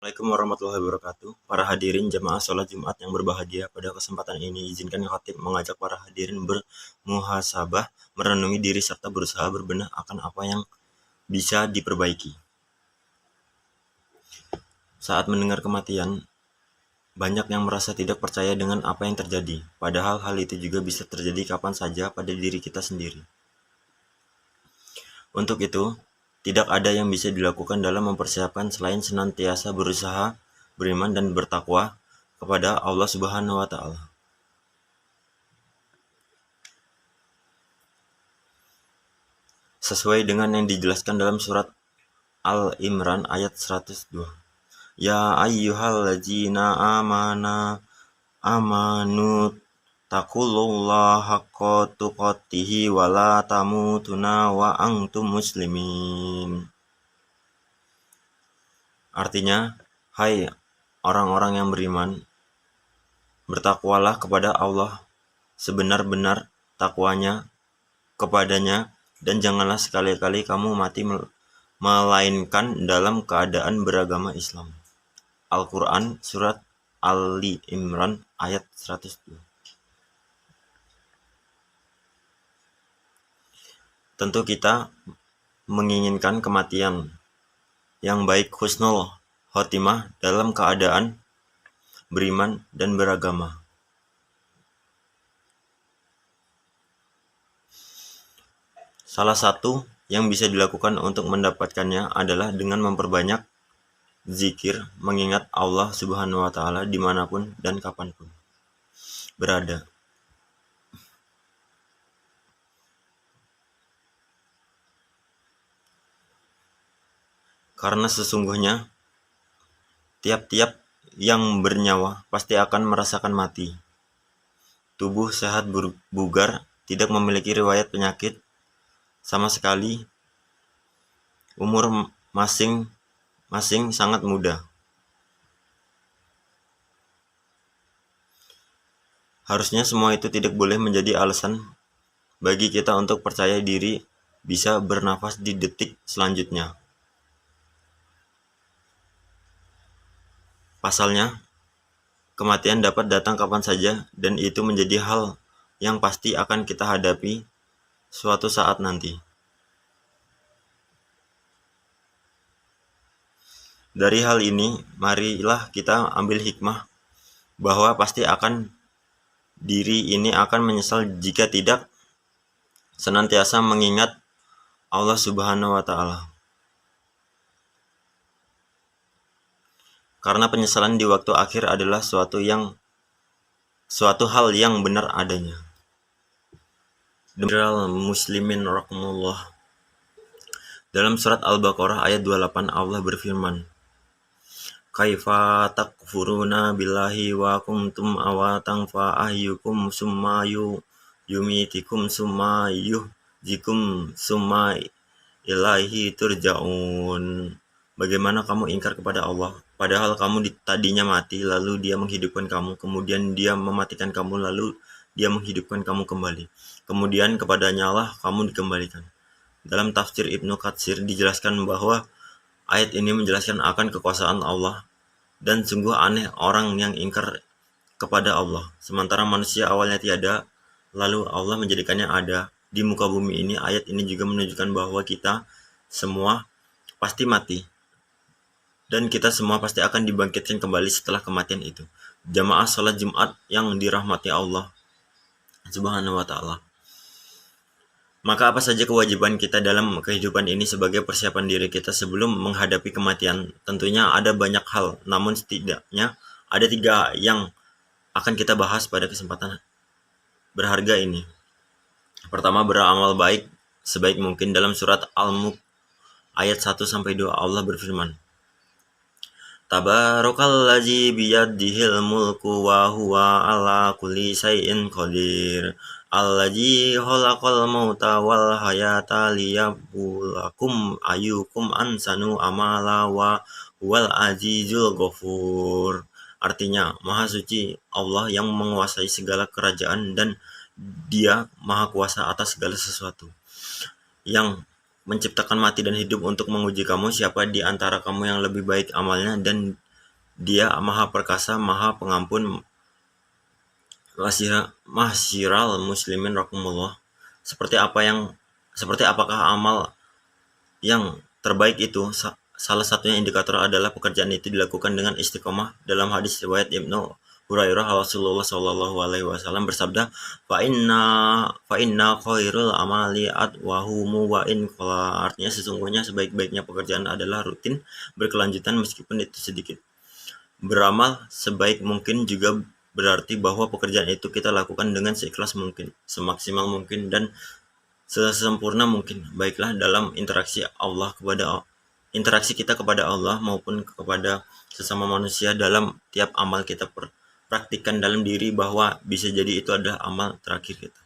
Assalamualaikum warahmatullahi wabarakatuh. Para hadirin jamaah sholat Jumat yang berbahagia, pada kesempatan ini izinkan khatib mengajak para hadirin bermuhasabah, merenungi diri serta berusaha berbenah akan apa yang bisa diperbaiki. Saat mendengar kematian, banyak yang merasa tidak percaya dengan apa yang terjadi, padahal hal itu juga bisa terjadi kapan saja pada diri kita sendiri. Untuk itu, tidak ada yang bisa dilakukan dalam mempersiapkan selain senantiasa berusaha, beriman dan bertakwa kepada Allah Subhanahu wa taala. Sesuai dengan yang dijelaskan dalam surat Al-Imran ayat 102. Ya ayyuhalladzina amanu taqullaha haqqa tuqatih wa la tamutunna wa antum muslimin. Artinya, hai orang-orang yang beriman, bertakwalah kepada Allah sebenar-benar takwanya kepadanya, dan janganlah sekali-kali kamu mati melainkan dalam keadaan beragama Islam. Al-Quran Surat Ali Imran ayat 102. Tentu kita menginginkan kematian yang baik, husnul khotimah, dalam keadaan beriman dan beragama. Salah satu yang bisa dilakukan untuk mendapatkannya adalah dengan memperbanyak zikir, mengingat Allah Subhanahu wa taala dimanapun dan kapanpun berada. Karena sesungguhnya tiap-tiap yang bernyawa pasti akan merasakan mati. Tubuh sehat bugar, tidak memiliki riwayat penyakit sama sekali, umur masing-masing sangat muda. Harusnya semua itu tidak boleh menjadi alasan bagi kita untuk percaya diri bisa bernafas di detik selanjutnya. Pasalnya, kematian dapat datang kapan saja, dan itu menjadi hal yang pasti akan kita hadapi suatu saat nanti. Dari hal ini, marilah kita ambil hikmah bahwa pasti akan diri ini akan menyesal jika tidak senantiasa mengingat Allah Subhanahu wa taala. Karena penyesalan di waktu akhir adalah suatu hal yang benar adanya. Demikian muslimin rahimakumullah. Dalam surat Al-Baqarah ayat 28 Allah berfirman, Kaifa takfuruna billahi wa kuntum awatan fa ahyukum summa yumitikum summa yuhyikum summa ilaihi turja'un. Bagaimana kamu ingkar kepada Allah, padahal kamu tadinya mati, lalu Dia menghidupkan kamu, kemudian Dia mematikan kamu, lalu Dia menghidupkan kamu kembali. Kemudian kepadanya lah kamu dikembalikan. Dalam tafsir Ibnu Katsir dijelaskan bahwa ayat ini menjelaskan akan kekuasaan Allah, dan sungguh aneh orang yang ingkar kepada Allah, sementara manusia awalnya tiada, lalu Allah menjadikannya ada di muka bumi ini. Ayat ini juga menunjukkan bahwa kita semua pasti mati, dan kita semua pasti akan dibangkitkan kembali setelah kematian itu. Jamaah sholat Jumat yang dirahmati Allah Subhanahu wa ta'ala. Maka apa saja kewajiban kita dalam kehidupan ini sebagai persiapan diri kita sebelum menghadapi kematian? Tentunya ada banyak hal, namun setidaknya ada 3 yang akan kita bahas pada kesempatan berharga ini. Pertama, beramal baik sebaik mungkin. Dalam surat Al-Mulk ayat 1-2 Allah berfirman, Tabarakalladzi biyadihil mulku wa huwa ala kulli syai'in qadir. Alladzi khalaqal mauta wal hayata liyabluwakum ayyukum ahsanu amala wa huwal azizul ghafur. Artinya, Maha Suci Allah yang menguasai segala kerajaan, dan Dia Maha Kuasa atas segala sesuatu, yang menciptakan mati dan hidup untuk menguji kamu siapa di antara kamu yang lebih baik amalnya, dan Dia maha perkasa, maha pengampun. Masyiral muslimin rahimakumullah. Seperti apakah amal yang terbaik itu? Salah satunya indikator adalah pekerjaan itu dilakukan dengan istiqomah. Dalam hadis riwayat Ibnu Hurairah, Rasulullah Shallallahu Alaihi Wasallam bersabda, fa inna khairul amali adwahumu wa in qala. Artinya sesungguhnya sebaik-baiknya pekerjaan adalah rutin, berkelanjutan meskipun itu sedikit. Beramal sebaik mungkin juga berarti bahwa pekerjaan itu kita lakukan dengan seikhlas mungkin, semaksimal mungkin, dan sesempurna mungkin. Baiklah dalam interaksi kita kepada Allah maupun kepada sesama manusia. Dalam tiap amal kita praktikkan dalam diri bahwa bisa jadi itu adalah amal terakhir kita.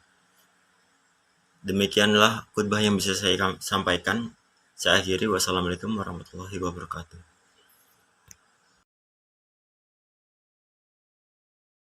Demikianlah khutbah yang bisa saya sampaikan. Saya akhiri. Wassalamualaikum warahmatullahi wabarakatuh.